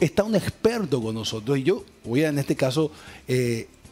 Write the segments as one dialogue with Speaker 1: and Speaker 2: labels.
Speaker 1: está un experto con nosotros y yo voy a, en este caso,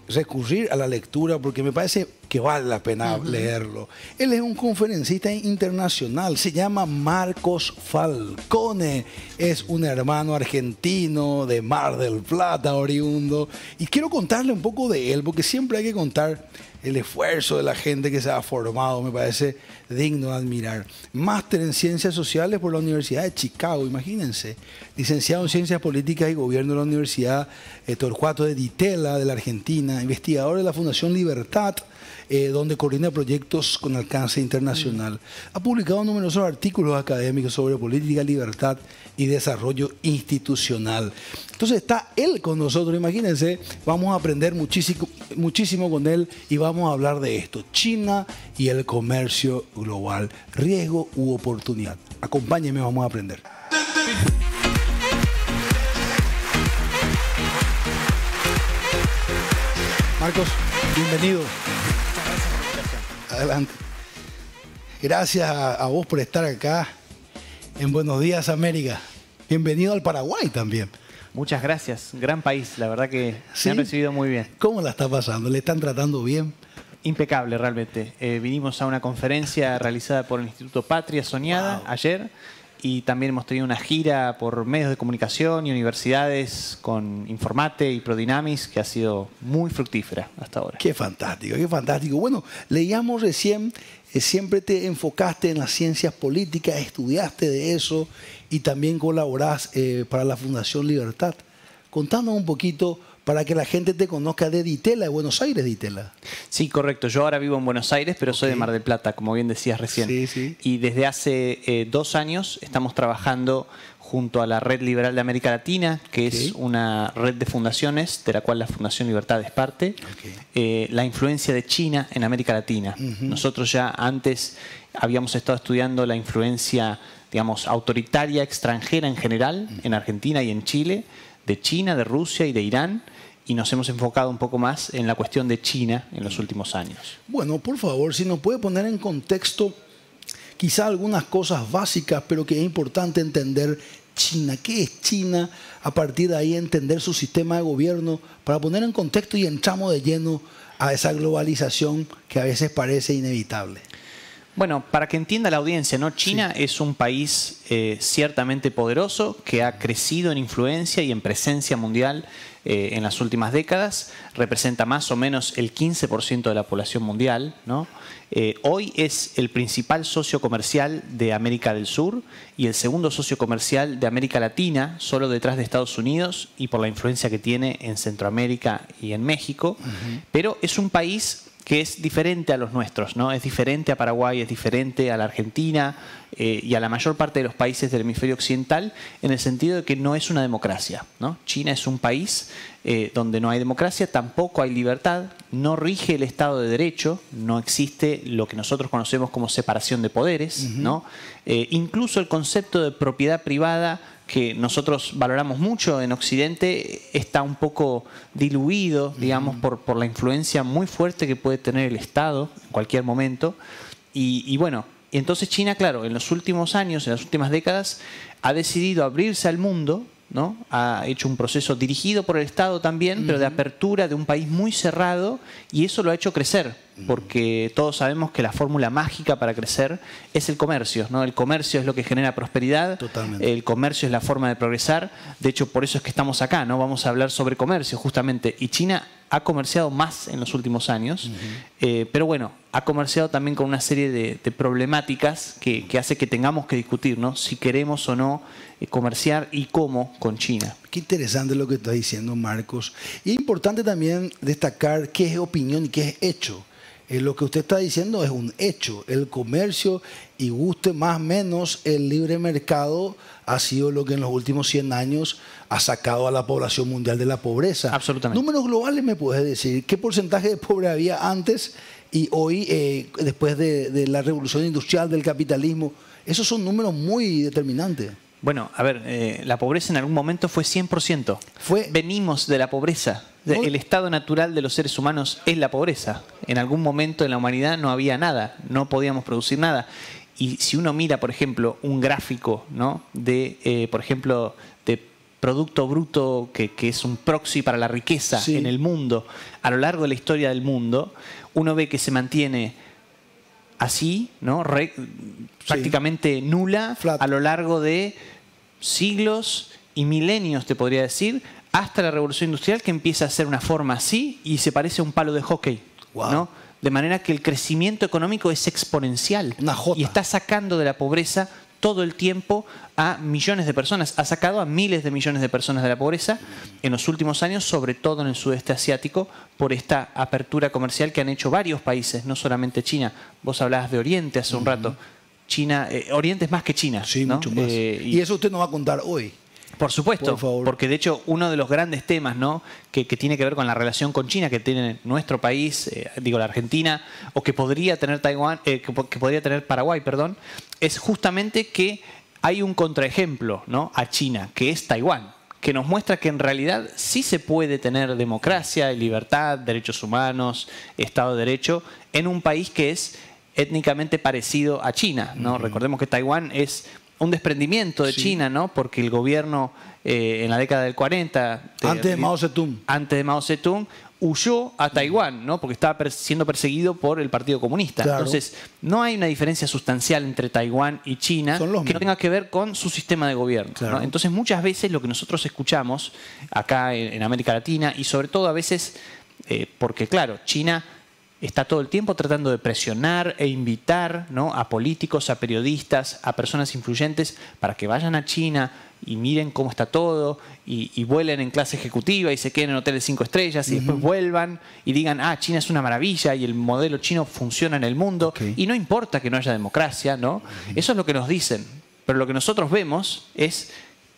Speaker 1: recurrir a la lectura porque me parece que vale la pena leerlo. Él es un conferencista internacional, se llama Marcos Falcone, es un hermano argentino de Mar del Plata, oriundo, y quiero contarle un poco de él porque siempre hay que contar el esfuerzo de la gente que se ha formado, me parece digno de admirar. Máster en Ciencias Sociales por la Universidad de Chicago, imagínense. Licenciado en Ciencias Políticas y Gobierno de la Universidad Torcuato de Di Tella de la Argentina. Investigador de la Fundación Libertad, donde coordina proyectos con alcance internacional. Ha publicado numerosos artículos académicos sobre política, libertad y desarrollo institucional. Entonces está él con nosotros, imagínense, vamos a aprender muchísimo con él y vamos a hablar de esto, China y el comercio global, riesgo u oportunidad. Acompáñenme, vamos a aprender. Marcos, bienvenido. Adelante. Gracias a vos por estar acá en Buenos Días América. Bienvenido al Paraguay también.
Speaker 2: Muchas gracias. Gran país. La verdad que
Speaker 1: ¿Sí?
Speaker 2: me han recibido muy bien.
Speaker 1: ¿Cómo la está pasando? ¿Le están tratando bien?
Speaker 2: Impecable, realmente. Vinimos a una conferencia realizada por el Instituto Patria Soñada ayer y también hemos tenido una gira por medios de comunicación y universidades con Informate y Prodinamis que ha sido muy fructífera hasta ahora.
Speaker 1: Qué fantástico, qué fantástico. Bueno, leíamos recién, siempre te enfocaste en las ciencias políticas, estudiaste de eso y también colaborás para la Fundación Libertad. Contanos un poquito para que la gente te conozca de Di Tella, de Buenos Aires, Di Tella.
Speaker 2: Sí, correcto. Yo ahora vivo en Buenos Aires, pero soy de Mar del Plata, como bien decías recién.
Speaker 1: Sí, sí.
Speaker 2: Y desde hace 2 años estamos trabajando junto a la Red Liberal de América Latina, que es una red de fundaciones de la cual la Fundación Libertad es parte, la influencia de China en América Latina. Nosotros ya antes habíamos estado estudiando la influencia, digamos, autoritaria extranjera en general, en Argentina y en Chile, de China, de Rusia y de Irán, y nos hemos enfocado un poco más en la cuestión de China en los últimos años.
Speaker 1: Bueno, por favor, si nos puede poner en contexto quizá algunas cosas básicas, pero que es importante entender China. ¿Qué es China? A partir de ahí entender su sistema de gobierno, para poner en contexto y entramos de lleno a esa globalización que a veces parece inevitable.
Speaker 2: Bueno, para que entienda la audiencia, ¿no? China es un país ciertamente poderoso que ha crecido en influencia y en presencia mundial en las últimas décadas. Representa más o menos el 15% de la población mundial, ¿no? Hoy es el principal socio comercial de América del Sur y el segundo socio comercial de América Latina, solo detrás de Estados Unidos y por la influencia que tiene en Centroamérica y en México. Pero es un país que es diferente a los nuestros, ¿no? Es diferente a Paraguay, es diferente a la Argentina y a la mayor parte de los países del hemisferio occidental en el sentido de que no es una democracia, ¿no? China es un país donde no hay democracia, tampoco hay libertad, no rige el Estado de Derecho, no existe lo que nosotros conocemos como separación de poderes, ¿no? Incluso el concepto de propiedad privada que nosotros valoramos mucho en Occidente está un poco diluido, digamos, por la influencia muy fuerte que puede tener el Estado en cualquier momento. Y bueno, entonces China, claro, en los últimos años, en las últimas décadas, ha decidido abrirse al mundo, ¿no? Ha hecho un proceso dirigido por el Estado también, pero de apertura de un país muy cerrado, y eso lo ha hecho crecer, porque todos sabemos que la fórmula mágica para crecer es el comercio, ¿no? El comercio es lo que genera prosperidad.
Speaker 1: Totalmente.
Speaker 2: El comercio es la forma de progresar. De hecho, por eso es que estamos acá, ¿no? Vamos a hablar sobre comercio, justamente. Y China ha comerciado más en los últimos años, pero bueno, ha comerciado también con una serie de problemáticas que hace que tengamos que discutir, ¿no? Si queremos o no comerciar y cómo con China.
Speaker 1: Qué interesante lo que está diciendo Marcos. Y es importante también destacar qué es opinión y qué es hecho. Lo que usted está diciendo es un hecho. El comercio, y guste más o menos, el libre mercado ha sido lo que en los últimos 100 años ha sacado a la población mundial de la pobreza.
Speaker 2: Absolutamente.
Speaker 1: Números globales, ¿me puedes decir? ¿Qué porcentaje de pobre había antes y hoy, después de la revolución industrial, del capitalismo? Esos son números muy determinantes.
Speaker 2: Bueno, a ver, la pobreza en algún momento fue 100%. Venimos de la pobreza. El estado natural de los seres humanos es la pobreza. En algún momento en la humanidad no había nada, no podíamos producir nada. Y si uno mira, por ejemplo, un gráfico, ¿no? de, por ejemplo, de Producto Bruto, que es un proxy para la riqueza en el mundo, a lo largo de la historia del mundo, uno ve que se mantiene así, ¿no? Prácticamente nula a lo largo de siglos y milenios, te podría decir, hasta la Revolución Industrial, que empieza a ser una forma así y se parece a un palo de hockey, ¿no? De manera que el crecimiento económico es exponencial y está sacando de la pobreza todo el tiempo a millones de personas. Ha sacado a miles de millones de personas de la pobreza en los últimos años, sobre todo en el sudeste asiático, por esta apertura comercial que han hecho varios países, no solamente China. Vos hablabas de Oriente hace un rato. China, Oriente es más que China.
Speaker 1: Sí,
Speaker 2: ¿no?
Speaker 1: mucho más. Y eso usted nos va a contar hoy.
Speaker 2: Por supuesto, porque de hecho uno de los grandes temas, ¿no? que tiene que ver con la relación con China que tiene nuestro país, digo la Argentina, o que podría tener Taiwán, que podría tener Paraguay, perdón, es justamente que hay un contraejemplo, ¿no? a China, que es Taiwán, que nos muestra que en realidad sí se puede tener democracia, libertad, derechos humanos, Estado de Derecho, en un país que es étnicamente parecido a China, ¿no? Recordemos que Taiwán es un desprendimiento de China, ¿no? Porque el gobierno en la década del 40...
Speaker 1: Antes de Mao Zedong.
Speaker 2: Antes de Mao Zedong, huyó a Taiwán, ¿no? Porque estaba siendo perseguido por el Partido Comunista. Claro. Entonces, no hay una diferencia sustancial entre Taiwán y China que tenga que ver con su sistema de gobierno. Claro. ¿no? Entonces, muchas veces lo que nosotros escuchamos acá en América Latina, y sobre todo a veces, porque claro, China está todo el tiempo tratando de presionar e invitar, ¿no? a políticos, a periodistas, a personas influyentes para que vayan a China y miren cómo está todo y vuelen en clase ejecutiva y se queden en hoteles 5 estrellas y después vuelvan y digan, ah, China es una maravilla y el modelo chino funciona en el mundo y no importa que no haya democracia, ¿no? Eso es lo que nos dicen, pero lo que nosotros vemos es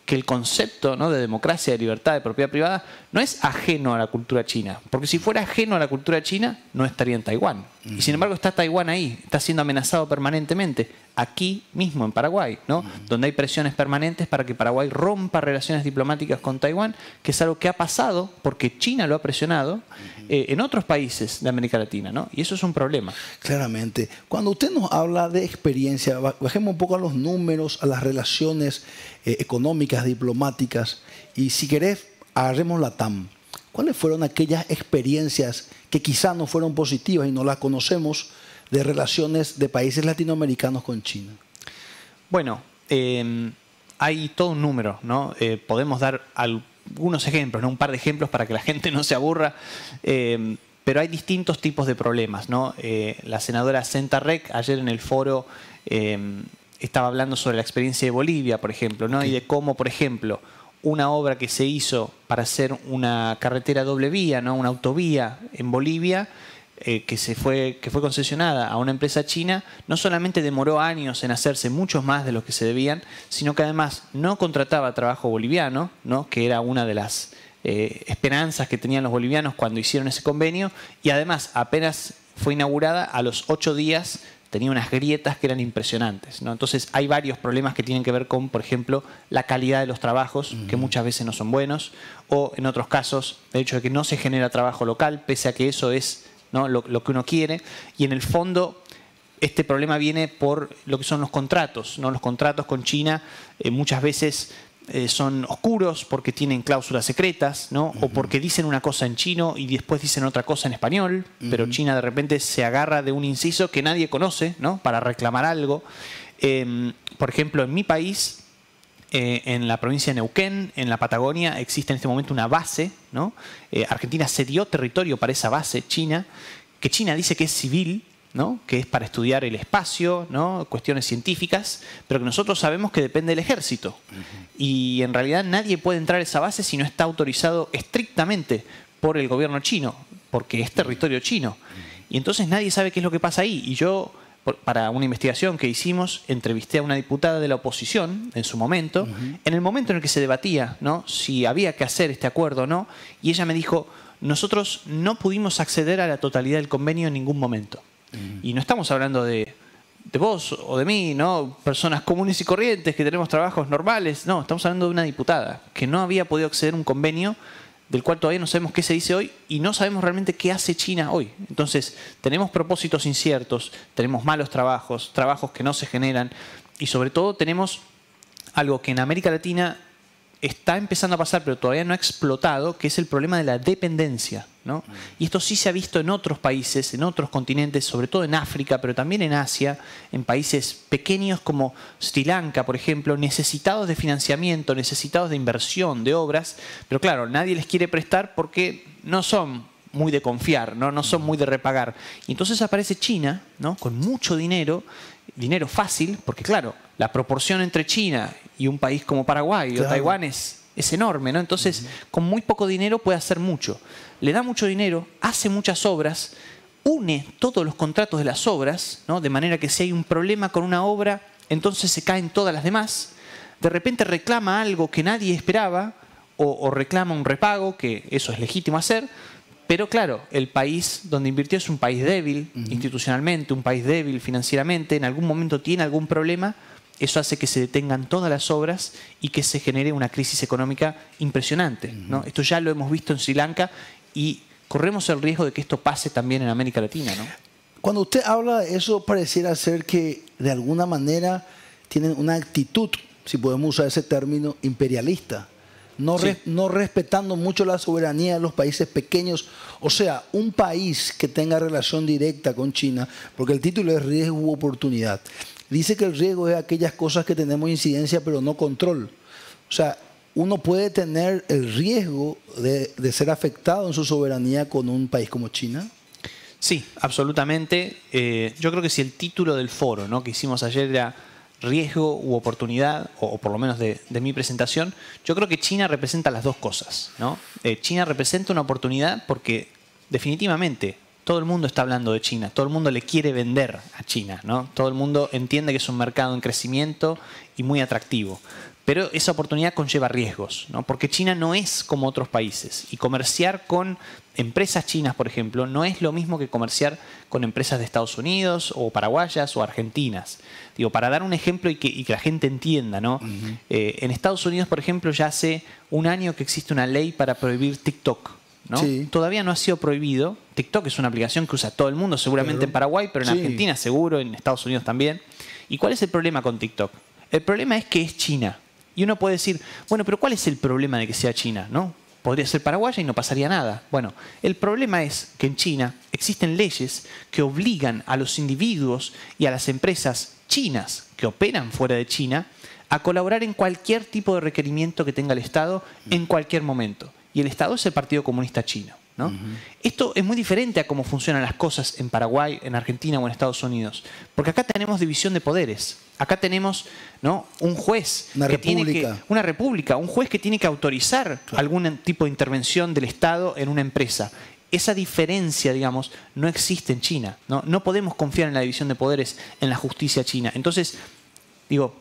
Speaker 2: que el concepto, ¿no? de democracia, de libertad, de propiedad privada, no es ajeno a la cultura china. Porque si fuera ajeno a la cultura china, no estaría en Taiwán. Y sin embargo está Taiwán ahí, está siendo amenazado permanentemente, aquí mismo en Paraguay, ¿no? Donde hay presiones permanentes para que Paraguay rompa relaciones diplomáticas con Taiwán, que es algo que ha pasado porque China lo ha presionado en otros países de América Latina, ¿no? Y eso es un problema.
Speaker 1: Claramente. Cuando usted nos habla de experiencia, bajemos un poco a los números, a las relaciones económicas, diplomáticas, y si querés, agarremos la TAM. ¿Cuáles fueron aquellas experiencias que quizás no fueron positivas y no las conocemos de relaciones de países latinoamericanos con China?
Speaker 2: Bueno, hay todo un número, ¿no? Podemos dar algunos ejemplos, ¿no? Un par de ejemplos para que la gente no se aburra, pero hay distintos tipos de problemas, ¿no? La senadora Senta Rek ayer en el foro estaba hablando sobre la experiencia de Bolivia, por ejemplo, ¿no? Y de cómo, por ejemplo, una obra que se hizo para hacer una carretera doble vía, ¿no? Una autovía en Bolivia, que fue concesionada a una empresa china, no solamente demoró años en hacerse, muchos más de los que se debían, sino que además no contrataba trabajo boliviano, ¿no? Que era una de las esperanzas que tenían los bolivianos cuando hicieron ese convenio, y además apenas fue inaugurada, a los 8 días tenía unas grietas que eran impresionantes, ¿no? Entonces hay varios problemas que tienen que ver con, por ejemplo, la calidad de los trabajos, que muchas veces no son buenos, o en otros casos, el hecho de que no se genera trabajo local, pese a que eso es, ¿no? lo que uno quiere. Y en el fondo, este problema viene por lo que son los contratos, ¿no? Los contratos con China muchas veces son oscuros porque tienen cláusulas secretas, ¿no? O porque dicen una cosa en chino y después dicen otra cosa en español, pero China de repente se agarra de un inciso que nadie conoce, ¿no? Para reclamar algo. Por ejemplo, en mi país, en la provincia de Neuquén, en la Patagonia, existe en este momento una base, ¿no? Argentina cedió territorio para esa base china, que China dice que es civil, ¿no? Que es para estudiar el espacio, ¿no? Cuestiones científicas, pero que nosotros sabemos que depende del ejército. Y en realidad nadie puede entrar a esa base si no está autorizado estrictamente por el gobierno chino, porque es territorio chino. Y entonces nadie sabe qué es lo que pasa ahí. Y yo, para una investigación que hicimos, entrevisté a una diputada de la oposición en su momento, en el momento en el que se debatía, ¿no? Si había que hacer este acuerdo o no, y ella me dijo, nosotros no pudimos acceder a la totalidad del convenio en ningún momento. Y no estamos hablando de vos o de mí, ¿no? Personas comunes y corrientes que tenemos trabajos normales. No, estamos hablando de una diputada que no había podido acceder a un convenio del cual todavía no sabemos qué se dice hoy y no sabemos realmente qué hace China hoy. Entonces, tenemos propósitos inciertos, tenemos malos trabajos, trabajos que no se generan y sobre todo tenemos algo que en América Latina está empezando a pasar, pero todavía no ha explotado, que es el problema de la dependencia, ¿no? Y esto sí se ha visto en otros países, en otros continentes, sobre todo en África, pero también en Asia, en países pequeños como Sri Lanka, por ejemplo, necesitados de financiamiento, necesitados de inversión, de obras, pero claro, nadie les quiere prestar porque no son muy de confiar, no son muy de repagar. Y entonces aparece China, ¿no? Con mucho dinero, dinero fácil, porque claro, la proporción entre China y un país como Paraguay o Taiwán es enorme, ¿no? Entonces, con muy poco dinero puede hacer mucho. Le da mucho dinero, hace muchas obras, une todos los contratos de las obras, ¿no? De manera que si hay un problema con una obra, entonces se caen todas las demás. De repente reclama algo que nadie esperaba o reclama un repago, que eso es legítimo hacer. Pero claro, el país donde invirtió es un país débil institucionalmente, un país débil financieramente, en algún momento tiene algún problema, eso hace que se detengan todas las obras y que se genere una crisis económica impresionante, ¿no? Esto ya lo hemos visto en Sri Lanka y corremos el riesgo de que esto pase también en América Latina, ¿no?
Speaker 1: Cuando usted habla de eso, pareciera ser que de alguna manera tienen una actitud, si podemos usar ese término, imperialista. No respetando mucho la soberanía de los países pequeños. O sea, un país que tenga relación directa con China, porque el título es riesgo u oportunidad. Dice que el riesgo es aquellas cosas que tenemos incidencia pero no control. O sea, uno puede tener el riesgo de ser afectado en su soberanía con un país como China.
Speaker 2: Sí, absolutamente. Yo creo que si el título del foro, ¿no?, que hicimos ayer era riesgo u oportunidad, o por lo menos de mi presentación, yo creo que China representa las dos cosas, ¿no? China representa una oportunidad porque definitivamente todo el mundo está hablando de China, todo el mundo le quiere vender a China, ¿no? Todo el mundo entiende que es un mercado en crecimiento y muy atractivo. Pero esa oportunidad conlleva riesgos, ¿no? Porque China no es como otros países. Y comerciar con empresas chinas, por ejemplo, no es lo mismo que comerciar con empresas de Estados Unidos o paraguayas o argentinas. Digo, para dar un ejemplo y que la gente entienda, ¿no? En Estados Unidos, por ejemplo, ya hace un año que existe una ley para prohibir TikTok, ¿no?
Speaker 1: Sí.
Speaker 2: Todavía no ha sido prohibido. TikTok es una aplicación que usa todo el mundo, seguramente en Paraguay, pero en Argentina seguro, en Estados Unidos también. ¿Y cuál es el problema con TikTok? El problema es que es China. Y uno puede decir, bueno, pero ¿cuál es el problema de que sea China, no? Podría ser paraguaya y no pasaría nada. Bueno, el problema es que en China existen leyes que obligan a los individuos y a las empresas chinas que operan fuera de China a colaborar en cualquier tipo de requerimiento que tenga el Estado en cualquier momento. Y el Estado es el Partido Comunista Chino, ¿no? Esto es muy diferente a cómo funcionan las cosas en Paraguay, en Argentina o en Estados Unidos. Porque acá tenemos división de poderes. Acá tenemos, ¿no?, un juez
Speaker 1: una
Speaker 2: república, un juez que tiene que autorizar algún tipo de intervención del Estado en una empresa. Esa diferencia, digamos, no existe en China, ¿no? No podemos confiar en la división de poderes en la justicia china. Entonces, digo,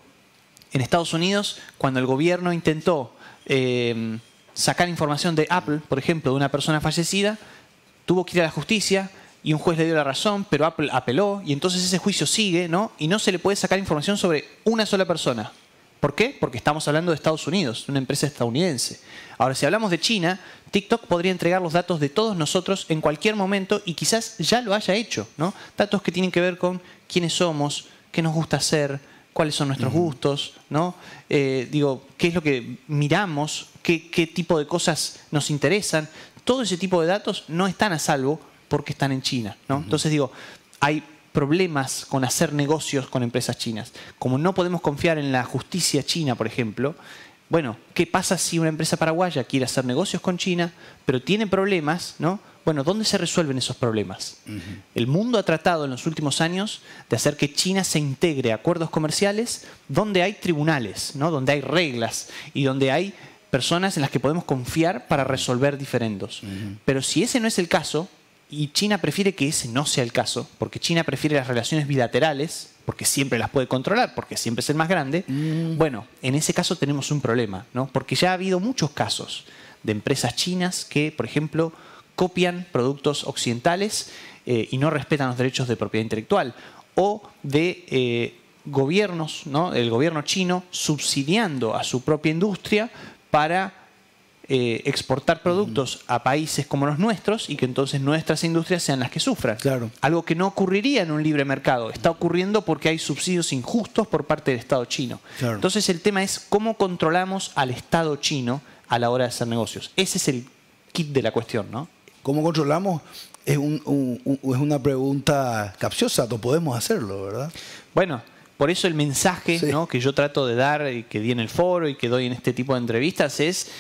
Speaker 2: en Estados Unidos, cuando el gobierno intentó sacar información de Apple, por ejemplo, de una persona fallecida, tuvo que ir a la justicia y un juez le dio la razón, pero Apple apeló y entonces ese juicio sigue, ¿no? Y no se le puede sacar información sobre una sola persona. ¿Por qué? Porque estamos hablando de Estados Unidos, de una empresa estadounidense. Ahora, si hablamos de China, TikTok podría entregar los datos de todos nosotros en cualquier momento y quizás ya lo haya hecho, ¿no? Datos que tienen que ver con quiénes somos, qué nos gusta hacer, cuáles son nuestros gustos, ¿no? Digo, qué es lo que miramos, qué tipo de cosas nos interesan. Todo ese tipo de datos no están a salvo porque están en China, ¿no? Entonces digo, hay problemas con hacer negocios con empresas chinas. Como no podemos confiar en la justicia china, por ejemplo, bueno, ¿qué pasa si una empresa paraguaya quiere hacer negocios con China, pero tiene problemas, ¿no? Bueno, ¿dónde se resuelven esos problemas? El mundo ha tratado en los últimos años de hacer que China se integre a acuerdos comerciales donde hay tribunales, ¿no? Donde hay reglas y donde hay personas en las que podemos confiar para resolver diferendos. Pero si ese no es el caso, y China prefiere que ese no sea el caso, porque China prefiere las relaciones bilaterales, porque siempre las puede controlar, porque siempre es el más grande, bueno, en ese caso tenemos un problema, ¿no? Porque ya ha habido muchos casos de empresas chinas que, por ejemplo, copian productos occidentales y no respetan los derechos de propiedad intelectual, o de gobiernos, ¿no?, el gobierno chino subsidiando a su propia industria para exportar productos a países como los nuestros y que entonces nuestras industrias sean las que sufran.
Speaker 1: Claro.
Speaker 2: Algo que no ocurriría en un libre mercado. Está ocurriendo porque hay subsidios injustos por parte del Estado chino.
Speaker 1: Claro.
Speaker 2: Entonces el tema es cómo controlamos al Estado chino a la hora de hacer negocios. Ese es el kit de la cuestión, ¿no?
Speaker 1: ¿Cómo controlamos? Es una pregunta capciosa, no podemos hacerlo, ¿verdad?
Speaker 2: Bueno, por eso el mensaje,
Speaker 1: Sí,
Speaker 2: ¿no?, que yo trato de dar y que di en el foro y que doy en este tipo de entrevistas es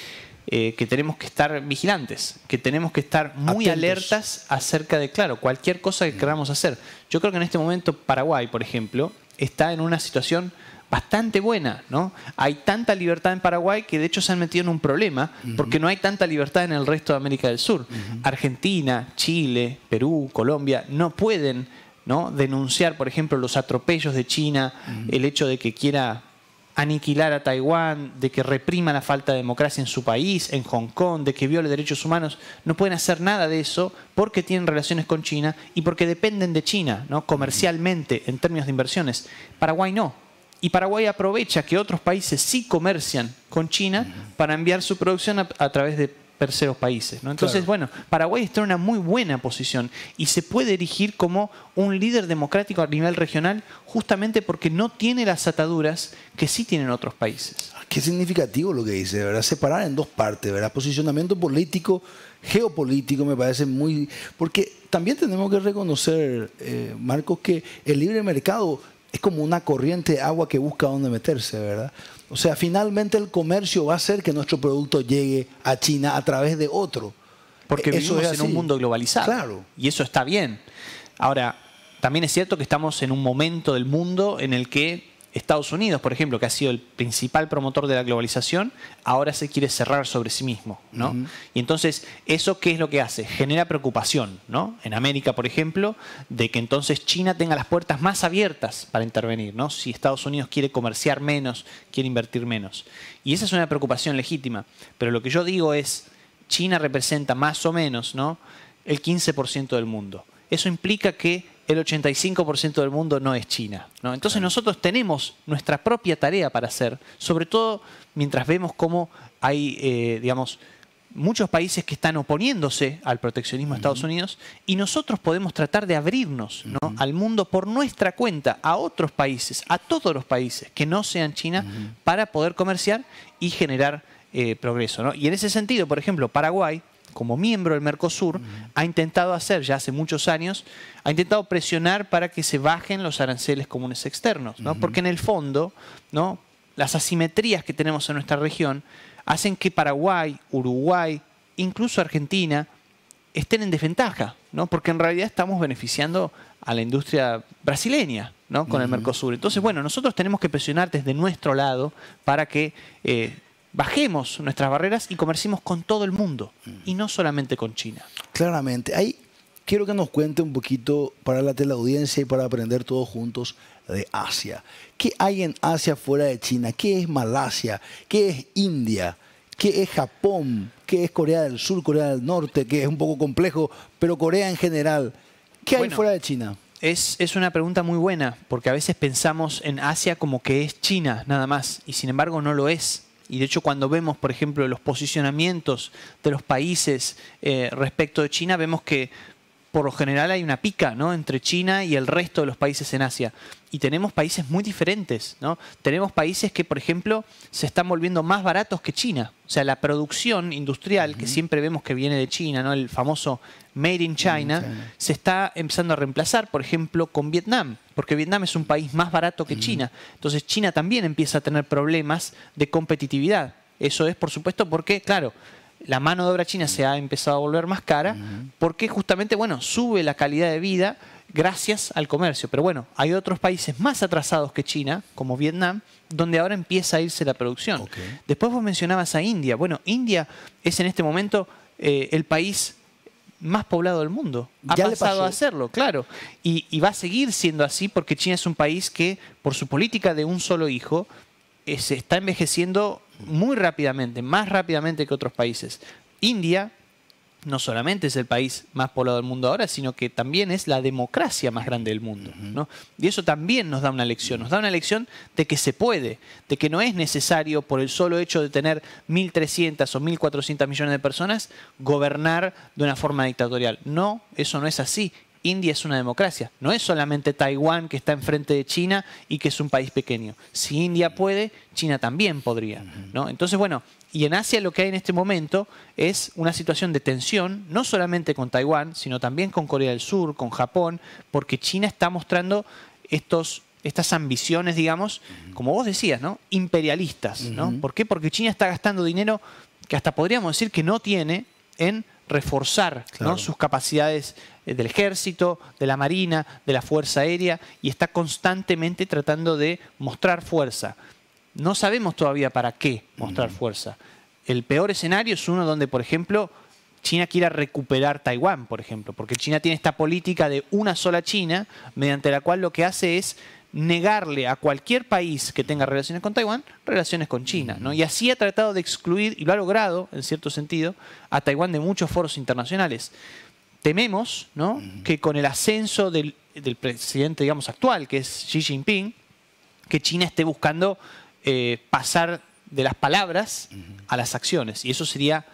Speaker 2: que tenemos que estar vigilantes, que tenemos que estar muy
Speaker 1: atentos,
Speaker 2: alertas acerca de, claro, cualquier cosa que queramos hacer. Yo creo que en este momento Paraguay, por ejemplo, está en una situación bastante buena, ¿no? Hay tanta libertad en Paraguay que de hecho se han metido en un problema porque no hay tanta libertad en el resto de América del Sur. Argentina, Chile, Perú, Colombia no pueden, ¿no?, denunciar, por ejemplo, los atropellos de China, el hecho de que quiera aniquilar a Taiwán, de que reprima la falta de democracia en su país, en Hong Kong, de que viole derechos humanos. No pueden hacer nada de eso porque tienen relaciones con China y porque dependen de China, ¿no?, comercialmente, en términos de inversiones. Paraguay no. Y Paraguay aprovecha que otros países sí comercian con China para enviar su producción a través de terceros países, ¿no? Entonces,
Speaker 1: Claro.
Speaker 2: bueno, Paraguay está en una muy buena posición y se puede erigir como un líder democrático a nivel regional justamente porque no tiene las ataduras que sí tienen otros países.
Speaker 1: Qué significativo lo que dice, ¿verdad? Separar en dos partes, ¿verdad? Posicionamiento político, geopolítico, me parece muy... Porque también tenemos que reconocer, Marcos, que el libre mercado es como una corriente de agua que busca dónde meterse, ¿verdad? O sea, finalmente el comercio va a hacer que nuestro producto llegue a China a través de otro.
Speaker 2: Porque
Speaker 1: Eso
Speaker 2: vivimos
Speaker 1: es
Speaker 2: en un
Speaker 1: así.
Speaker 2: mundo globalizado.
Speaker 1: Claro.
Speaker 2: Y eso está bien. Ahora, también es cierto que estamos en un momento del mundo en el que Estados Unidos, por ejemplo, que ha sido el principal promotor de la globalización, ahora se quiere cerrar sobre sí mismo, ¿no? Y entonces, ¿eso qué es lo que hace? Genera preocupación, ¿no? En América, por ejemplo, de que entonces China tenga las puertas más abiertas para intervenir, ¿no? Si Estados Unidos quiere comerciar menos, quiere invertir menos. Y esa es una preocupación legítima. Pero lo que yo digo es, China representa más o menos, ¿no?, el 15% del mundo. Eso implica que el 85% del mundo no es China, ¿no? Entonces nosotros tenemos nuestra propia tarea para hacer, sobre todo mientras vemos cómo hay, digamos, muchos países que están oponiéndose al proteccionismo de Estados Unidos y nosotros podemos tratar de abrirnos, ¿no?, al mundo por nuestra cuenta, a otros países, a todos los países que no sean China, para poder comerciar y generar progreso, ¿no? Y en ese sentido, por ejemplo, Paraguay, como miembro del Mercosur, ha intentado hacer ya hace muchos años, ha intentado presionar para que se bajen los aranceles comunes externos, ¿no? Porque en el fondo, ¿no?, las asimetrías que tenemos en nuestra región hacen que Paraguay, Uruguay, incluso Argentina, estén en desventaja, ¿no? Porque en realidad estamos beneficiando a la industria brasileña, ¿no?, con el Mercosur. Entonces, bueno, nosotros tenemos que presionar desde nuestro lado para que bajemos nuestras barreras y comerciemos con todo el mundo y no solamente con China.
Speaker 1: Claramente. Ahí quiero que nos cuente un poquito para la teleaudiencia y para aprender todos juntos de Asia. ¿Qué hay en Asia fuera de China? ¿Qué es Malasia? ¿Qué es India? ¿Qué es Japón? ¿Qué es Corea del Sur, Corea del Norte? Que es un poco complejo, pero Corea en general. ¿Qué hay fuera de China?
Speaker 2: Es una pregunta muy buena, porque a veces pensamos en Asia como que es China nada más, y sin embargo no lo es. Y de hecho cuando vemos, por ejemplo, los posicionamientos de los países respecto de China, vemos que por lo general hay una pica, ¿no?, entre China y el resto de los países en Asia. Y tenemos países muy diferentes, ¿no? Tenemos países que, por ejemplo, se están volviendo más baratos que China. O sea, la producción industrial, que siempre vemos que viene de China, ¿no?, el famoso Made in China, se está empezando a reemplazar, por ejemplo, con Vietnam. Porque Vietnam es un país más barato que China. Entonces China también empieza a tener problemas de competitividad. Eso es, por supuesto, porque, claro, la mano de obra china se ha empezado a volver más cara porque justamente, bueno, sube la calidad de vida gracias al comercio. Pero bueno, hay otros países más atrasados que China, como Vietnam, donde ahora empieza a irse la producción. Después vos mencionabas a India. Bueno, India es en este momento el país más poblado del mundo. Ha pasado a hacerlo, claro. Y va a seguir siendo así porque China es un país que, por su política de un solo hijo, se está envejeciendo muy rápidamente, más rápidamente que otros países. India no solamente es el país más poblado del mundo ahora, sino que también es la democracia más grande del mundo, ¿no? Y eso también nos da una lección. Nos da una lección de que se puede, de que no es necesario, por el solo hecho de tener 1.300 o 1.400 millones de personas, gobernar de una forma dictatorial. No, eso no es así. India es una democracia. No es solamente Taiwán que está enfrente de China y que es un país pequeño. Si India puede, China también podría, ¿no? Entonces, bueno, y en Asia lo que hay en este momento es una situación de tensión, no solamente con Taiwán, sino también con Corea del Sur, con Japón, porque China está mostrando estas ambiciones, digamos, como vos decías, ¿no? Imperialistas, ¿no? ¿Por qué? Porque China está gastando dinero que hasta podríamos decir que no tiene en reforzar, ¿no?, sus capacidades del ejército, de la marina, de la fuerza aérea, y está constantemente tratando de mostrar fuerza. No sabemos todavía para qué mostrar fuerza. El peor escenario es uno donde, por ejemplo, China quiera recuperar Taiwán, por ejemplo, porque China tiene esta política de una sola China, mediante la cual lo que hace es negarle a cualquier país que tenga relaciones con Taiwán, relaciones con China, ¿no? Y así ha tratado de excluir, y lo ha logrado, en cierto sentido, a Taiwán de muchos foros internacionales. Tememos, ¿no?, que con el ascenso del presidente, digamos, actual, que es Xi Jinping, que China esté buscando pasar de las palabras a las acciones. Y eso sería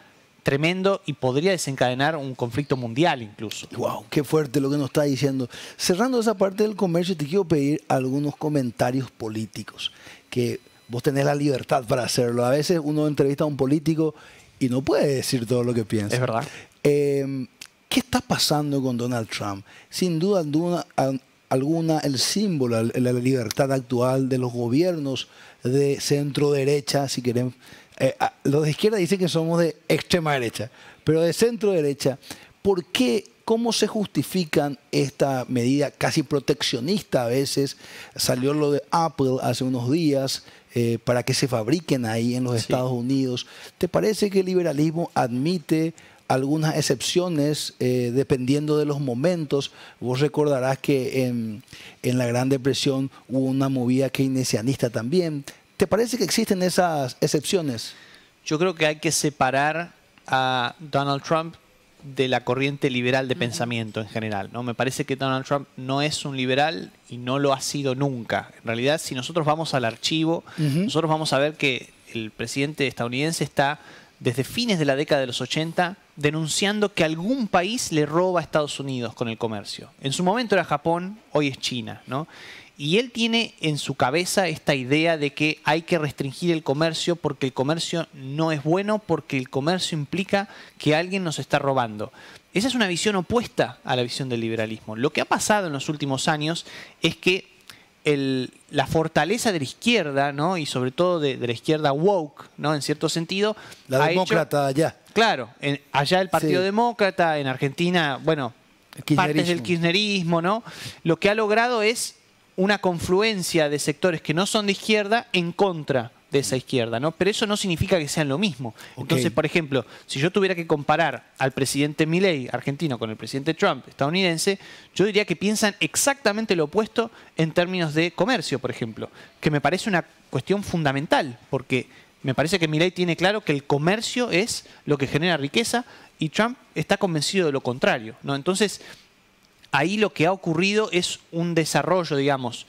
Speaker 2: tremendo y podría desencadenar un conflicto mundial incluso.
Speaker 1: Wow, qué fuerte lo que nos está diciendo. Cerrando esa parte del comercio, te quiero pedir algunos comentarios políticos, que vos tenés la libertad para hacerlo. A veces uno entrevista a un político y no puede decir todo lo que piensa.
Speaker 2: Es verdad.
Speaker 1: ¿Qué está pasando con Donald Trump? Sin duda alguna, el símbolo de la libertad actual de los gobiernos de centro derecha, si quieren. Los de izquierda dicen que somos de extrema derecha, pero de centro derecha. ¿Por qué? ¿Cómo se justifican esta medida casi proteccionista a veces? Salió lo de Apple hace unos días para que se fabriquen ahí en los Estados Unidos. ¿Te parece que el liberalismo admite algunas excepciones dependiendo de los momentos? Vos recordarás que en la Gran Depresión hubo una movida keynesianista también. ¿Te parece que existen esas excepciones?
Speaker 2: Yo creo que hay que separar a Donald Trump de la corriente liberal de pensamiento en general, ¿no? Me parece que Donald Trump no es un liberal y no lo ha sido nunca. En realidad, si nosotros vamos al archivo, nosotros vamos a ver que el presidente estadounidense está desde fines de la década de los 80 denunciando que algún país le roba a Estados Unidos con el comercio. En su momento era Japón, hoy es China, ¿no? Y él tiene en su cabeza esta idea de que hay que restringir el comercio porque el comercio no es bueno, porque el comercio implica que alguien nos está robando. Esa es una visión opuesta a la visión del liberalismo. Lo que ha pasado en los últimos años es que la fortaleza de la izquierda, ¿no?, y sobre todo de la izquierda woke, ¿no?, en cierto sentido.
Speaker 1: La demócrata allá.
Speaker 2: Claro, allá el Partido Demócrata, en Argentina, bueno, partes del kirchnerismo, ¿no? Lo que ha logrado es una confluencia de sectores que no son de izquierda en contra de esa izquierda, ¿no? Pero eso no significa que sean lo mismo. Entonces, por ejemplo, si yo tuviera que comparar al presidente Milei, argentino, con el presidente Trump, estadounidense, yo diría que piensan exactamente lo opuesto en términos de comercio, por ejemplo, que me parece una cuestión fundamental, porque me parece que Milei tiene claro que el comercio es lo que genera riqueza y Trump está convencido de lo contrario, ¿no? Entonces, ahí lo que ha ocurrido es un desarrollo, digamos,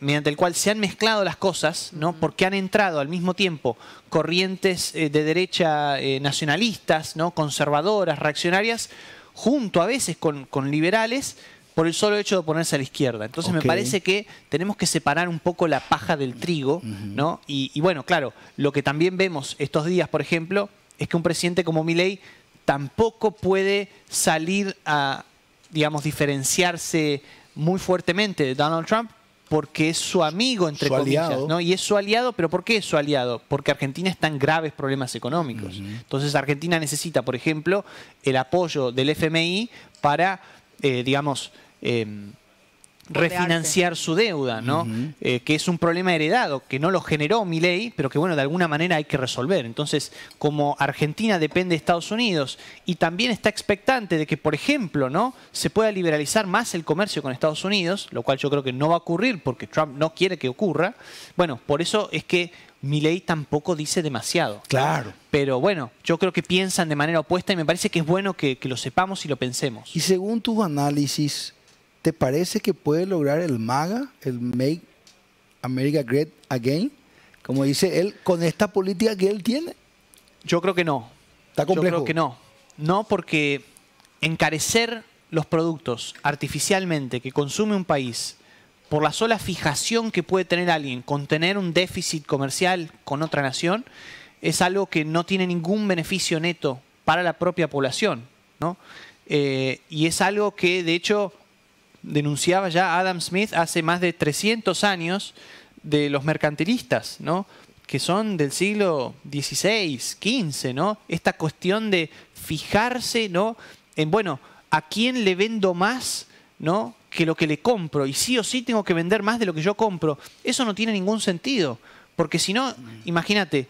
Speaker 2: mediante el cual se han mezclado las cosas, ¿no? Porque han entrado al mismo tiempo corrientes de derecha nacionalistas, ¿no?, conservadoras, reaccionarias, junto a veces con liberales, por el solo hecho de oponerse a la izquierda. Entonces me parece que tenemos que separar un poco la paja del trigo, ¿no? Y bueno, claro, lo que también vemos estos días, por ejemplo, es que un presidente como Milei tampoco puede salir a, digamos, diferenciarse muy fuertemente de Donald Trump porque es su amigo, entre comillas, ¿no? Y es su aliado, pero ¿por qué es su aliado? Porque Argentina está en graves problemas económicos. Entonces Argentina necesita, por ejemplo, el apoyo del FMI para, digamos, refinanciar su deuda, ¿no? Que es un problema heredado, que no lo generó Milei, pero que bueno, de alguna manera hay que resolver. Entonces, como Argentina depende de Estados Unidos y también está expectante de que, por ejemplo, ¿no?, se pueda liberalizar más el comercio con Estados Unidos, lo cual yo creo que no va a ocurrir porque Trump no quiere que ocurra. Bueno, por eso es que Milei tampoco dice demasiado.
Speaker 1: Claro.
Speaker 2: Pero bueno, yo creo que piensan de manera opuesta y me parece que es bueno que lo sepamos y lo pensemos.
Speaker 1: Y según tus análisis, ¿te parece que puede lograr el MAGA, el Make America Great Again? Como dice él, con esta política que él tiene.
Speaker 2: Yo creo que no.
Speaker 1: Está complejo.
Speaker 2: Yo creo que no. No, porque encarecer los productos artificialmente que consume un país por la sola fijación que puede tener alguien con tener un déficit comercial con otra nación, es algo que no tiene ningún beneficio neto para la propia población, ¿no? Y es algo que, de hecho, denunciaba ya Adam Smith hace más de 300 años de los mercantilistas, ¿no?, que son del siglo XVI, XV, ¿no? Esta cuestión de fijarse, ¿no?, en, bueno, ¿a quién le vendo más, ¿no?, que lo que le compro? Y sí o sí tengo que vender más de lo que yo compro. Eso no tiene ningún sentido. Porque si no, imagínate,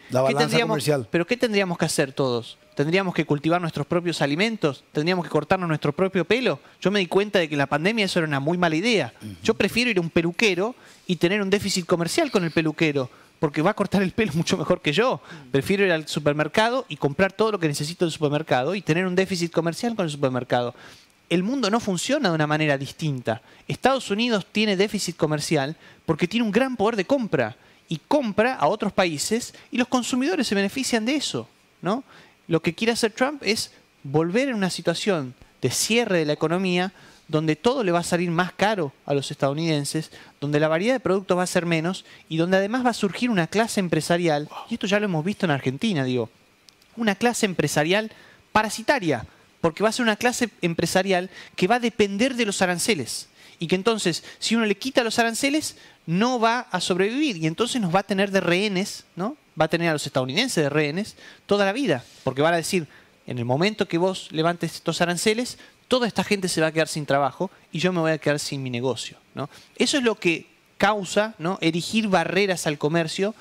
Speaker 2: ¿pero qué tendríamos que hacer todos? ¿Tendríamos que cultivar nuestros propios alimentos? ¿Tendríamos que cortarnos nuestro propio pelo? Yo me di cuenta de que en la pandemia eso era una muy mala idea. Yo prefiero ir a un peluquero y tener un déficit comercial con el peluquero, porque va a cortar el pelo mucho mejor que yo. Prefiero ir al supermercado y comprar todo lo que necesito del supermercado y tener un déficit comercial con el supermercado. El mundo no funciona de una manera distinta. Estados Unidos tiene déficit comercial porque tiene un gran poder de compra y compra a otros países y los consumidores se benefician de eso, ¿no? Lo que quiere hacer Trump es volver en una situación de cierre de la economía donde todo le va a salir más caro a los estadounidenses, donde la variedad de productos va a ser menos y donde además va a surgir una clase empresarial, y esto ya lo hemos visto en Argentina, digo, una clase empresarial parasitaria, porque va a ser una clase empresarial que va a depender de los aranceles. Y que entonces, si uno le quita los aranceles, no va a sobrevivir. Y entonces nos va a tener de rehenes, ¿no? Va a tener a los estadounidenses de rehenes toda la vida. Porque van a decir, en el momento que vos levantes estos aranceles, toda esta gente se va a quedar sin trabajo y yo me voy a quedar sin mi negocio, ¿no? Eso es lo que causa, ¿no?, erigir barreras al comercio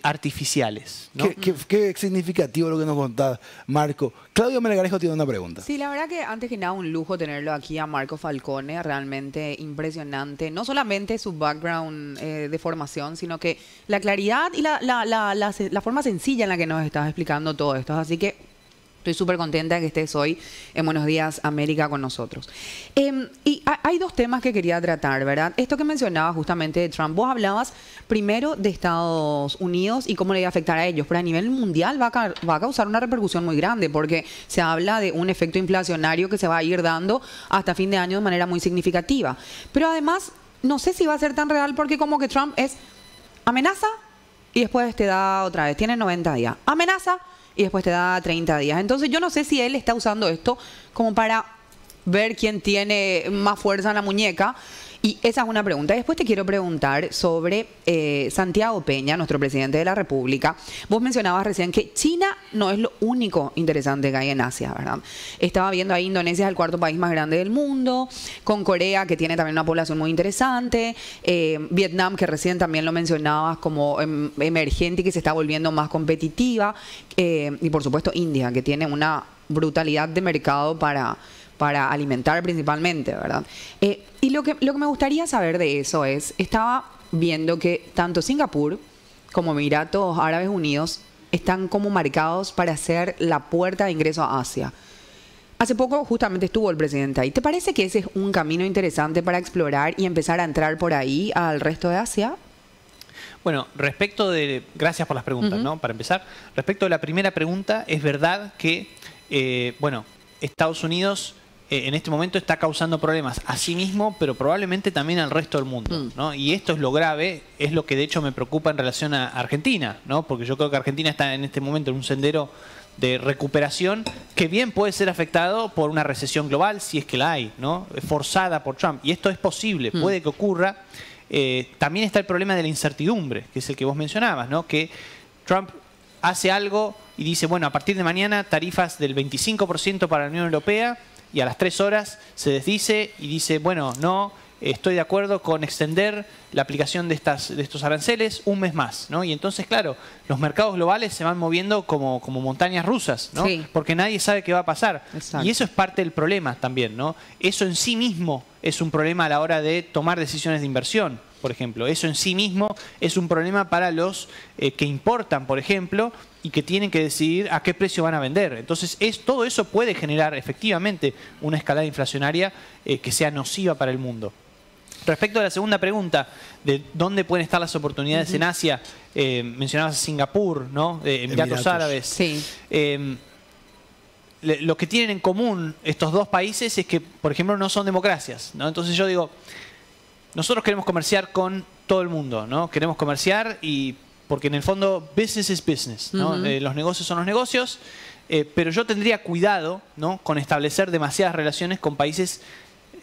Speaker 2: artificiales, ¿no?
Speaker 1: Qué significativo lo que nos contás, Marco. Claudio Melgarejo tiene una pregunta.
Speaker 3: Sí, la verdad que antes que nada un lujo tenerlo aquí a Marco Falcone, realmente impresionante. No solamente su background de formación, sino que la claridad y la forma sencilla en la que nos estás explicando todo esto. Así que estoy súper contenta de que estés hoy en Buenos Días América con nosotros. Y hay dos temas que quería tratar, ¿verdad? Esto que mencionabas justamente de Trump. Vos hablabas primero de Estados Unidos y cómo le iba a afectar a ellos, pero a nivel mundial va a causar una repercusión muy grande porque se habla de un efecto inflacionario que se va a ir dando hasta fin de año de manera muy significativa. Pero además, no sé si va a ser tan real porque como que Trump es amenaza y después te da otra vez, tiene 90 días. Amenaza y después te da 30 días. Entonces yo no sé si él está usando esto como para ver quién tiene más fuerza en la muñeca. Y esa es una pregunta. Después te quiero preguntar sobre Santiago Peña, nuestro presidente de la República. Vos mencionabas recién que China no es lo único interesante que hay en Asia, ¿verdad? Estaba viendo ahí, Indonesia es el cuarto país más grande del mundo, con Corea, que tiene también una población muy interesante, Vietnam, que recién también lo mencionabas como emergente y que se está volviendo más competitiva, y por supuesto India, que tiene una brutalidad de mercado para alimentar principalmente, ¿verdad? Y lo que me gustaría saber de eso es, estaba viendo que tanto Singapur como Emiratos Árabes Unidos están como marcados para ser la puerta de ingreso a Asia. Hace poco justamente estuvo el presidente ahí. ¿Te parece que ese es un camino interesante para explorar y empezar a entrar por ahí al resto de Asia?
Speaker 2: Bueno, respecto de... Gracias por las preguntas, ¿no? Para empezar, respecto de la primera pregunta, es verdad que, bueno, Estados Unidos en este momento está causando problemas a sí mismo, pero probablemente también al resto del mundo, ¿no? Y esto es lo grave, es lo que de hecho me preocupa en relación a Argentina, ¿no? Porque yo creo que Argentina está en este momento en un sendero de recuperación que bien puede ser afectado por una recesión global, si es que la hay, ¿no? Forzada por Trump. Y esto es posible, puede que ocurra. También está el problema de la incertidumbre, que es el que vos mencionabas, ¿no? Que Trump hace algo y dice, bueno, a partir de mañana tarifas del 25% para la Unión Europea, y a las 3 horas se desdice y dice, bueno, no, estoy de acuerdo con extender la aplicación de estos aranceles un mes más, ¿no? Y entonces, claro, los mercados globales se van moviendo como montañas rusas, ¿no?
Speaker 3: Sí.
Speaker 2: Porque nadie sabe qué va a pasar.
Speaker 3: Exacto.
Speaker 2: Y eso es parte del problema también, ¿no? Eso en sí mismo es un problema a la hora de tomar decisiones de inversión, por ejemplo. Eso en sí mismo es un problema para los que importan, por ejemplo, y que tienen que decidir a qué precio van a vender. Entonces, todo eso puede generar efectivamente una escalada inflacionaria que sea nociva para el mundo. Respecto a la segunda pregunta, de dónde pueden estar las oportunidades en Asia, mencionabas Singapur, ¿no? Emiratos Árabes.
Speaker 3: Sí.
Speaker 2: Lo que tienen en común estos dos países es que, por ejemplo, no son democracias, ¿no? Entonces yo digo, nosotros queremos comerciar con todo el mundo, ¿no? Queremos comerciar porque en el fondo business is business, ¿no? Los negocios son los negocios, pero yo tendría cuidado, ¿no? Con establecer demasiadas relaciones con países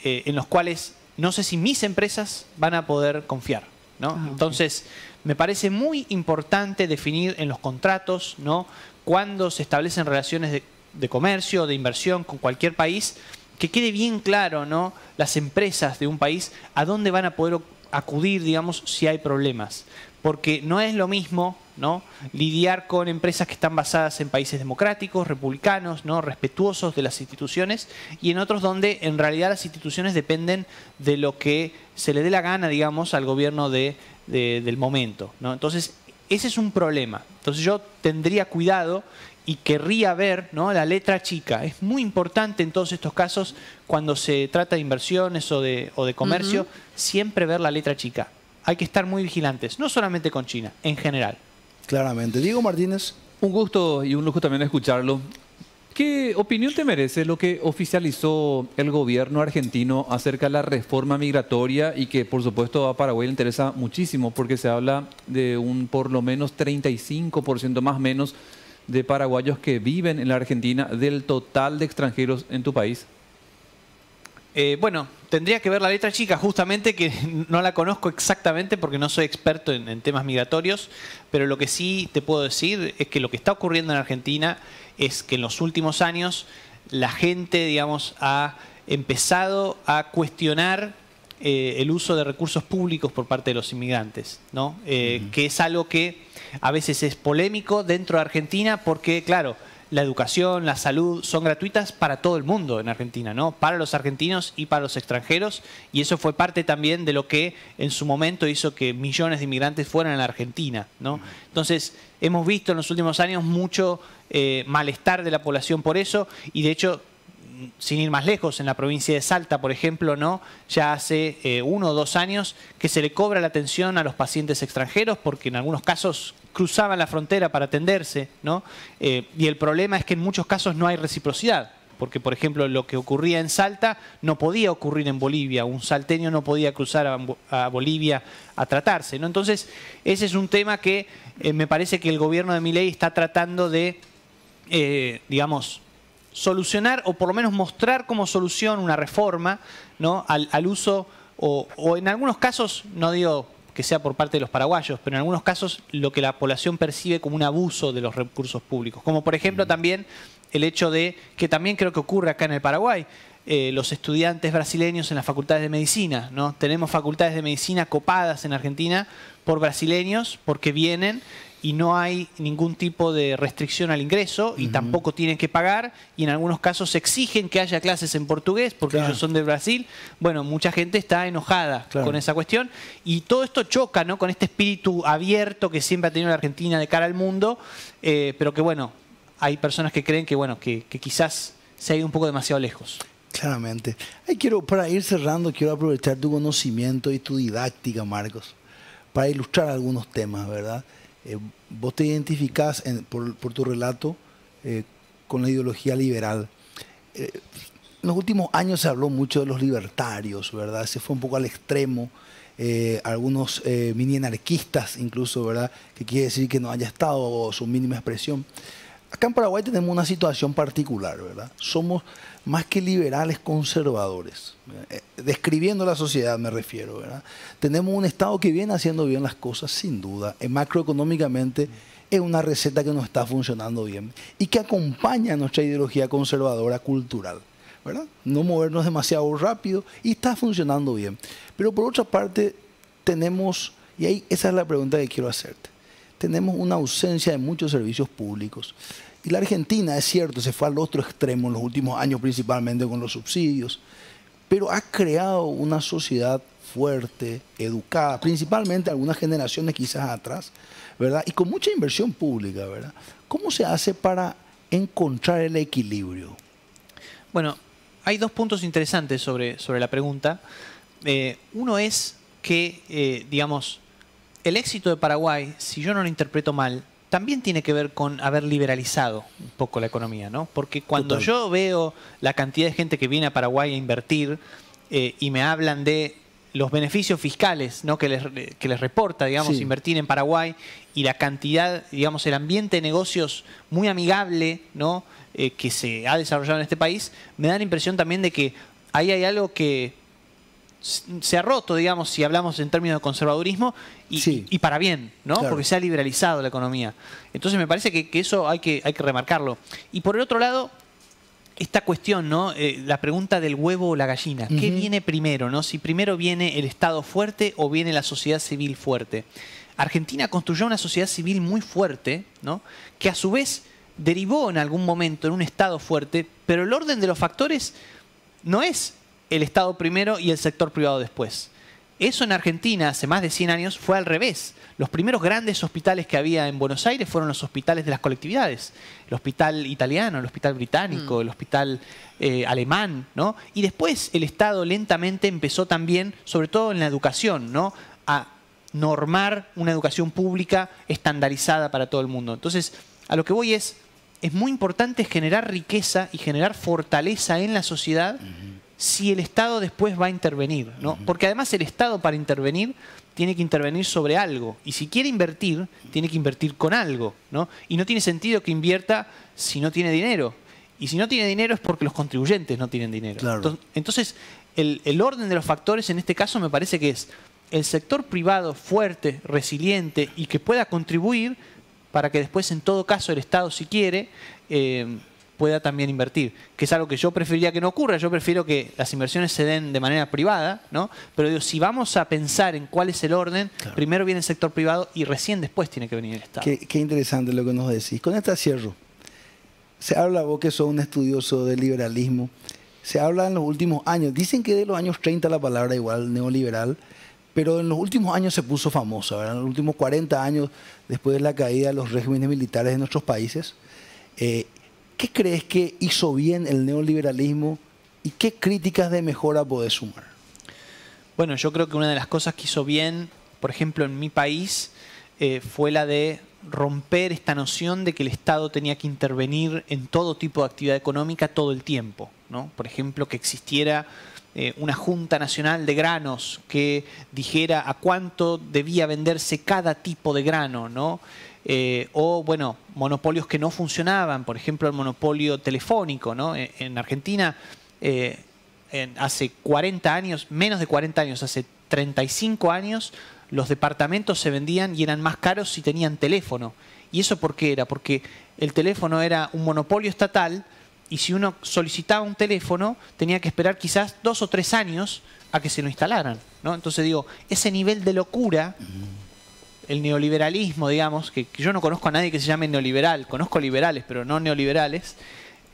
Speaker 2: en los cuales no sé si mis empresas van a poder confiar, ¿no? Entonces, me parece muy importante definir en los contratos, ¿no? Cuando se establecen relaciones de comercio, de inversión con cualquier país, que quede bien claro, ¿no? Las empresas de un país a dónde van a poder acudir, digamos, si hay problemas. Porque no es lo mismo, ¿no? Lidiar con empresas que están basadas en países democráticos, republicanos, ¿no? Respetuosos de las instituciones, y en otros donde en realidad las instituciones dependen de lo que se le dé la gana, digamos, al gobierno del momento, ¿no? Entonces, ese es un problema. Entonces yo tendría cuidado y querría ver, ¿no? La letra chica. Es muy importante en todos estos casos, cuando se trata de inversiones o de comercio, siempre ver la letra chica. Hay que estar muy vigilantes, no solamente con China, en general.
Speaker 1: Claramente. Diego Martínez.
Speaker 4: Un gusto y un lujo también escucharlo. ¿Qué opinión te merece lo que oficializó el gobierno argentino acerca de la reforma migratoria y que por supuesto a Paraguay le interesa muchísimo porque se habla de un por lo menos 35% más o menos de paraguayos que viven en la Argentina del total de extranjeros en tu país?
Speaker 2: Bueno, tendría que ver la letra chica, justamente, que no la conozco exactamente porque no soy experto en temas migratorios, pero lo que sí te puedo decir es que lo que está ocurriendo en Argentina es que en los últimos años la gente, digamos, ha empezado a cuestionar el uso de recursos públicos por parte de los inmigrantes, ¿no? Que es algo que a veces es polémico dentro de Argentina porque, claro, la educación, la salud son gratuitas para todo el mundo en Argentina, ¿no? Para los argentinos y para los extranjeros, y eso fue parte también de lo que en su momento hizo que millones de inmigrantes fueran a la Argentina, ¿no? Entonces, hemos visto en los últimos años mucho malestar de la población por eso, y de hecho, sin ir más lejos, en la provincia de Salta, por ejemplo, ¿no? Ya hace 1 o 2 años que se le cobra la atención a los pacientes extranjeros porque en algunos casos cruzaban la frontera para atenderse, ¿no? Y el problema es que en muchos casos no hay reciprocidad, porque, por ejemplo, lo que ocurría en Salta no podía ocurrir en Bolivia. Un salteño no podía cruzar a Bolivia a tratarse, ¿no? Entonces, ese es un tema que me parece que el gobierno de Milei está tratando de, digamos, solucionar o por lo menos mostrar como solución una reforma, ¿no? al uso o en algunos casos, no digo que sea por parte de los paraguayos, pero en algunos casos lo que la población percibe como un abuso de los recursos públicos. Como por ejemplo también el hecho de, que también creo que ocurre acá en el Paraguay, los estudiantes brasileños en las facultades de medicina, ¿no? Tenemos facultades de medicina copadas en Argentina por brasileños porque vienen y no hay ningún tipo de restricción al ingreso y tampoco tienen que pagar, y en algunos casos exigen que haya clases en portugués porque ellos son de Brasil. Bueno, mucha gente está enojada con esa cuestión, y todo esto choca, ¿no? Con este espíritu abierto que siempre ha tenido la Argentina de cara al mundo, pero que bueno, hay personas que creen que bueno, que quizás se ha ido un poco demasiado lejos.
Speaker 1: Claramente. Para ir cerrando, quiero aprovechar tu conocimiento y tu didáctica, Marcos, para ilustrar algunos temas, ¿verdad? Vos te identificás por tu relato con la ideología liberal. En los últimos años se habló mucho de los libertarios, ¿verdad? Se fue un poco al extremo. Algunos mini anarquistas incluso, ¿verdad? Que quiere decir que no haya Estado, su mínima expresión. Acá en Paraguay tenemos una situación particular, ¿verdad? Somos más que liberales, conservadores. Describiendo la sociedad me refiero, ¿verdad? Tenemos un Estado que viene haciendo bien las cosas, sin duda. Macroeconómicamente es una receta que nos está funcionando bien y que acompaña nuestra ideología conservadora cultural, ¿verdad? No movernos demasiado rápido y está funcionando bien. Pero por otra parte, tenemos, y ahí esa es la pregunta que quiero hacerte, tenemos una ausencia de muchos servicios públicos. Y la Argentina, es cierto, se fue al otro extremo en los últimos años, principalmente con los subsidios, pero ha creado una sociedad fuerte, educada, principalmente algunas generaciones quizás atrás, ¿verdad? Y con mucha inversión pública, ¿verdad? ¿Cómo se hace para encontrar el equilibrio?
Speaker 2: Bueno, hay dos puntos interesantes sobre la pregunta. Uno es que, digamos, el éxito de Paraguay, si yo no lo interpreto mal, también tiene que ver con haber liberalizado un poco la economía, ¿no? Porque cuando
Speaker 1: Total.
Speaker 2: yo veo la cantidad de gente que viene a Paraguay a invertir y me hablan de los beneficios fiscales, ¿no? que les reporta, digamos,
Speaker 1: Sí.
Speaker 2: invertir en Paraguay y la cantidad, digamos, el ambiente de negocios muy amigable, ¿no? Que se ha desarrollado en este país, me da la impresión también de que ahí hay algo que se ha roto, digamos, si hablamos en términos de conservadurismo, y,
Speaker 1: Sí.
Speaker 2: y para bien, ¿no?
Speaker 1: Claro.
Speaker 2: Porque se ha liberalizado la economía. Entonces me parece que eso hay que remarcarlo. Y por el otro lado, esta cuestión, ¿no? La pregunta del huevo o la gallina. ¿Qué viene primero, ¿no? Si primero viene el Estado fuerte o viene la sociedad civil fuerte. Argentina construyó una sociedad civil muy fuerte, ¿no? Que a su vez derivó en algún momento en un Estado fuerte, pero el orden de los factores no es el Estado primero y el sector privado después. Eso en Argentina hace más de 100 años fue al revés. Los primeros grandes hospitales que había en Buenos Aires fueron los hospitales de las colectividades. El hospital italiano, el hospital británico, el hospital alemán, ¿no? Y después el Estado lentamente empezó también, sobre todo en la educación, ¿no? A normar una educación pública estandarizada para todo el mundo. Entonces, a lo que voy es muy importante generar riqueza y generar fortaleza en la sociedad si el Estado después va a intervenir, ¿no? Porque además el Estado para intervenir tiene que intervenir sobre algo. Y si quiere invertir, tiene que invertir con algo, ¿no? Y no tiene sentido que invierta si no tiene dinero. Y si no tiene dinero es porque los contribuyentes no tienen dinero.
Speaker 1: Claro.
Speaker 2: Entonces, el orden de los factores en este caso me parece que es el sector privado fuerte, resiliente y que pueda contribuir para que después, en todo caso, el Estado, si quiere, pueda también invertir, que es algo que yo preferiría que no ocurra. Yo prefiero que las inversiones se den de manera privada, ¿no? Pero digo, si vamos a pensar en cuál es el orden,
Speaker 1: Claro.
Speaker 2: primero viene el sector privado y recién después tiene que venir el Estado.
Speaker 1: Qué interesante lo que nos decís. Con esta cierro. Se habla, vos que sos un estudioso del liberalismo, se habla en los últimos años, dicen que de los años 30 la palabra igual neoliberal, pero en los últimos años se puso famosa, ¿verdad? En los últimos 40 años, después de la caída de los regímenes militares de nuestros países, ¿qué crees que hizo bien el neoliberalismo y qué críticas de mejora podés sumar?
Speaker 2: Bueno, yo creo que una de las cosas que hizo bien, por ejemplo, en mi país, fue la de romper esta noción de que el Estado tenía que intervenir en todo tipo de actividad económica todo el tiempo, ¿no? Por ejemplo, que existiera una Junta Nacional de Granos que dijera a cuánto debía venderse cada tipo de grano, ¿no? O, bueno, monopolios que no funcionaban, por ejemplo, el monopolio telefónico, ¿no? En Argentina, hace 40 años, menos de 40 años, hace 35 años, los departamentos se vendían y eran más caros si tenían teléfono. ¿Y eso por qué era? Porque el teléfono era un monopolio estatal y si uno solicitaba un teléfono tenía que esperar quizás 2 o 3 años a que se lo instalaran, ¿no? Entonces digo, ese nivel de locura, el neoliberalismo, digamos, que yo no conozco a nadie que se llame neoliberal, conozco liberales, pero no neoliberales,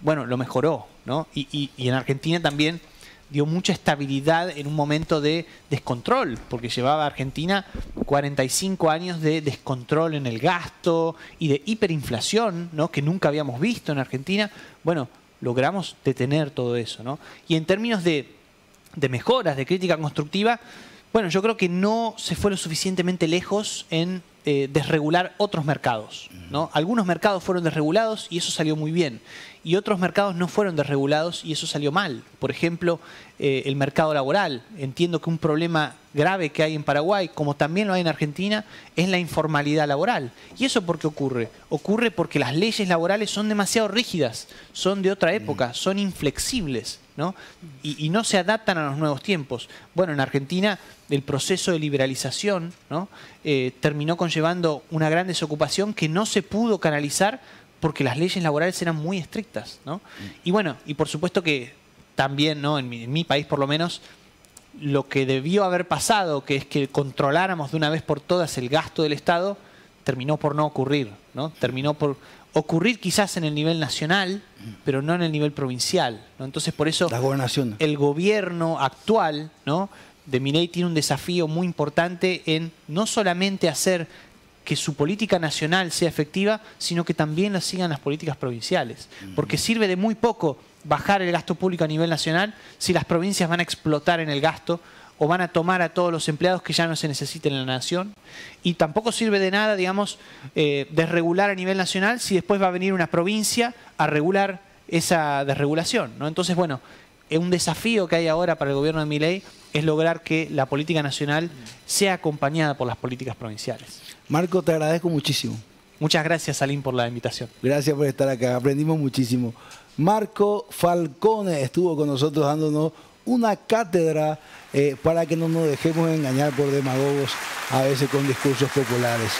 Speaker 2: bueno, lo mejoró, ¿no? Y en Argentina también dio mucha estabilidad en un momento de descontrol, porque llevaba a Argentina 45 años de descontrol en el gasto y de hiperinflación, ¿no? Que nunca habíamos visto en Argentina. Bueno, logramos detener todo eso, ¿no? Y en términos de mejoras, de crítica constructiva, bueno, yo creo que no se fue lo suficientemente lejos en desregular otros mercados, ¿no? Algunos mercados fueron desregulados y eso salió muy bien. Y otros mercados no fueron desregulados y eso salió mal. Por ejemplo, el mercado laboral. Entiendo que un problema grave que hay en Paraguay, como también lo hay en Argentina, es la informalidad laboral. ¿Y eso por qué ocurre? Ocurre porque las leyes laborales son demasiado rígidas, son de otra época, son inflexibles, ¿no? Y no se adaptan a los nuevos tiempos. Bueno, en Argentina el proceso de liberalización, ¿no? Terminó conllevando una gran desocupación que no se pudo canalizar porque las leyes laborales eran muy estrictas, ¿no? Y bueno, y por supuesto que también, ¿no? En mi país por lo menos, lo que debió haber pasado, que es que controláramos de una vez por todas el gasto del Estado, terminó por no ocurrir, ¿no? Terminó por ocurrir quizás en el nivel nacional, pero no en el nivel provincial, ¿no? Entonces, por eso
Speaker 1: La gobernación.
Speaker 2: el gobierno actual, ¿no?, de Milei tiene un desafío muy importante en no solamente hacer que su política nacional sea efectiva, sino que también la sigan las políticas provinciales. Porque sirve de muy poco bajar el gasto público a nivel nacional si las provincias van a explotar en el gasto o van a tomar a todos los empleados que ya no se necesiten en la nación. Y tampoco sirve de nada, digamos, desregular a nivel nacional si después va a venir una provincia a regular esa desregulación, ¿no? Entonces, bueno, un desafío que hay ahora para el gobierno de Milei es lograr que la política nacional sea acompañada por las políticas provinciales.
Speaker 1: Marco, te agradezco muchísimo.
Speaker 2: Muchas gracias, Salim, por la invitación.
Speaker 1: Gracias por estar acá, aprendimos muchísimo. Marco Falcone estuvo con nosotros dándonos una cátedra para que no nos dejemos engañar por demagogos, a veces con discursos populares.